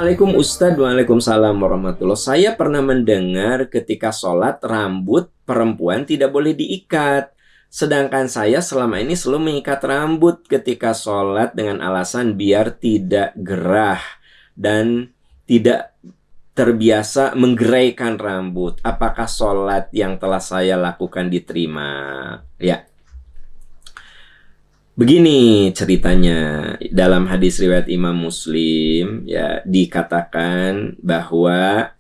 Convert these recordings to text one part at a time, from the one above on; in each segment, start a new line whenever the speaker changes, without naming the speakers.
Assalamualaikum Ustadz. Waalaikumsalam warahmatullahi. Saya pernah mendengar ketika sholat rambut perempuan tidak boleh diikat. Sedangkan saya selama ini selalu mengikat rambut ketika sholat dengan alasan biar tidak gerah dan tidak terbiasa menggeraikan rambut. Apakah sholat yang telah saya lakukan diterima? Ya. Begini ceritanya, dalam hadis riwayat Imam Muslim ya dikatakan bahwa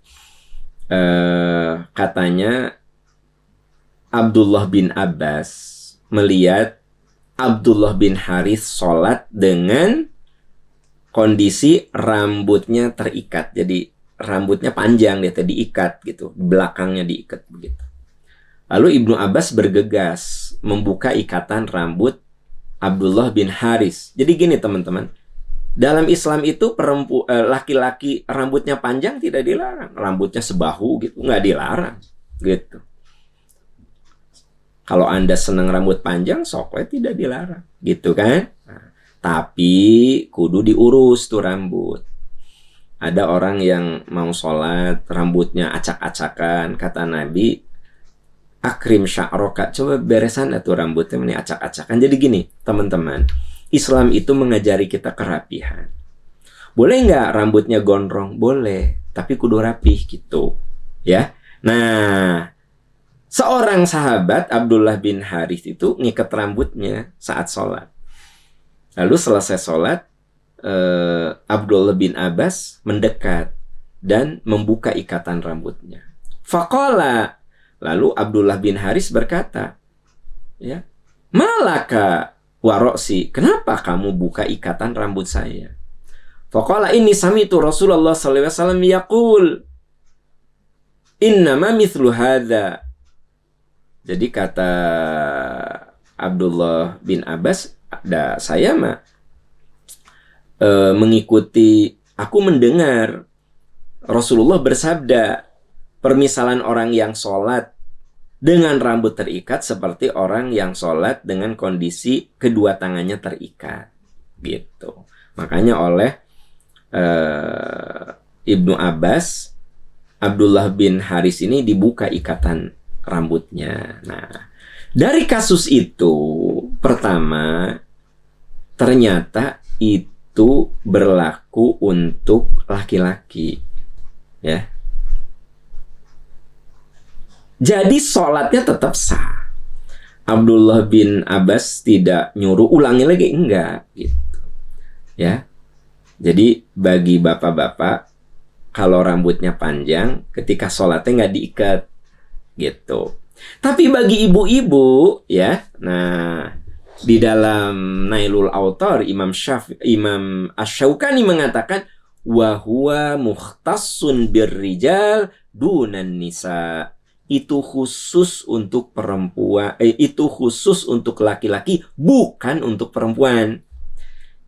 katanya Abdullah bin Abbas melihat Abdullah bin Harith sholat dengan kondisi rambutnya terikat. Jadi rambutnya panjang, dia tadi diikat gitu, belakangnya diikat begitu. Lalu Ibnu Abbas bergegas membuka ikatan rambut Abdullah bin Haris. Jadi gini teman-teman, dalam Islam itu laki-laki rambutnya panjang tidak dilarang, rambutnya sebahu gitu nggak dilarang gitu. Kalau Anda senang rambut panjang, soknya tidak dilarang gitu kan. Nah, tapi kudu diurus tuh rambut. Ada orang yang mau sholat rambutnya acak-acakan, kata Nabi, akrim sya'roka, coba beresan atau rambutnya ini acak-acakan. Jadi gini teman-teman, Islam itu mengajari kita kerapihan. Boleh nggak rambutnya gondrong? Boleh, tapi kudu rapih gitu ya. Nah, seorang sahabat Abdullah bin Harith itu ngikat rambutnya saat sholat. Lalu selesai sholat, Abdullah bin Abbas mendekat dan membuka ikatan rambutnya. Faqala, lalu Abdullah bin Haris berkata, ya, malaka waroksi, kenapa kamu buka ikatan rambut saya? Faqala inni sami'tu Rasulullah sallallahu alaihi wasallam yaqul, innama mithlu hadza. Jadi kata Abdullah bin Abbas, saya mah mengikuti, aku mendengar Rasulullah bersabda, permisalan orang yang sholat dengan rambut terikat seperti orang yang sholat dengan kondisi kedua tangannya terikat gitu. Makanya oleh Ibnu Abbas, Abdullah bin Haris ini dibuka ikatan rambutnya. Nah, dari kasus itu, pertama, ternyata itu berlaku untuk laki-laki ya. Jadi sholatnya tetap sah. Abdullah bin Abbas tidak nyuruh ulangi lagi, enggak gitu ya. Jadi bagi bapak-bapak, kalau rambutnya panjang ketika sholatnya nggak diikat gitu. Tapi bagi ibu-ibu ya, nah di dalam Nailul Autar Imam Asy-Syaukani mengatakan wa huwa mukhtassun birrijal dunan nisa. Itu khusus untuk perempuan, itu khusus untuk laki-laki, bukan untuk perempuan.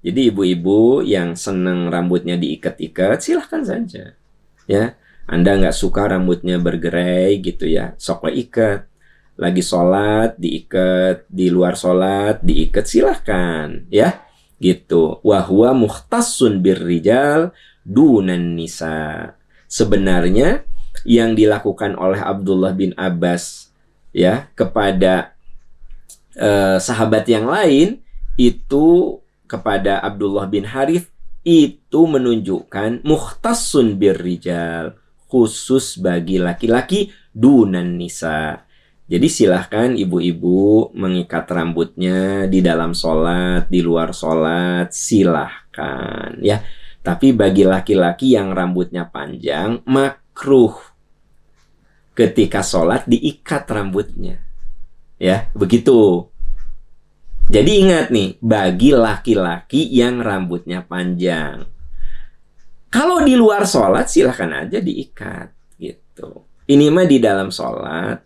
Jadi ibu-ibu yang senang rambutnya diikat-ikat, silahkan saja ya. Anda nggak suka rambutnya bergerai gitu ya, sok ikat. Lagi sholat diikat, di luar sholat diikat, silahkan ya gitu. Wa huwa mukhtassun birrijal dunan nisa. Sebenarnya yang dilakukan oleh Abdullah bin Abbas ya kepada sahabat yang lain itu kepada Abdullah bin Harith itu menunjukkan mukhtassun birrijal, khusus bagi laki-laki, dunan nisa. Jadi silahkan ibu-ibu mengikat rambutnya di dalam sholat, di luar sholat, silahkan ya. Tapi bagi laki-laki yang rambutnya panjang, makruh ketika sholat diikat rambutnya ya, begitu. Jadi ingat nih, bagi laki-laki yang rambutnya panjang, kalau di luar sholat silahkan aja diikat gitu. Ini mah di dalam sholat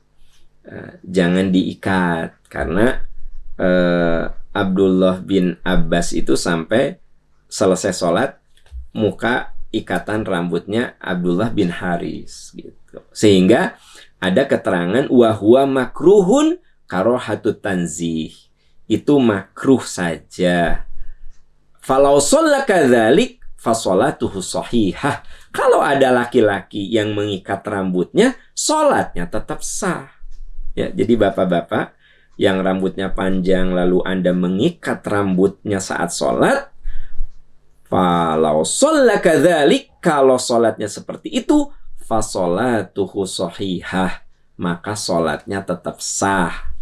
jangan diikat, karena Abdullah bin Abbas itu sampai selesai sholat muka ikatan rambutnya Abdullah bin Haris gitu. Sehingga ada keterangan wahwa makruhun karohatut tanzih, itu makruh saja. Falau sholla kadzalik fasolatuhu shahihah. Kalau ada laki-laki yang mengikat rambutnya, sholatnya tetap sah. Ya, jadi bapak-bapak yang rambutnya panjang lalu Anda mengikat rambutnya saat sholat, falau sholla kadzalik, kalau sholatnya seperti itu, fasolatuhu shahihah, maka sholatnya tetap sah.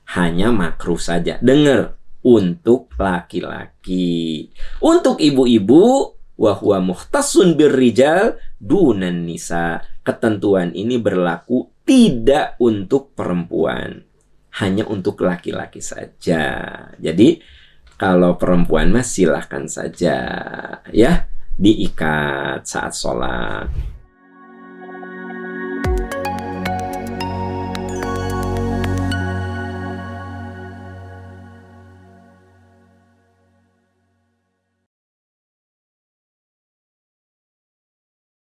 Hanya makruh saja. Dengar, untuk laki-laki. Untuk ibu-ibu, wahwa muhtasun birrijal dunan nisa. Ketentuan ini berlaku tidak untuk perempuan, hanya untuk laki-laki saja. Jadi kalau perempuan mah silahkan saja ya diikat saat sholat.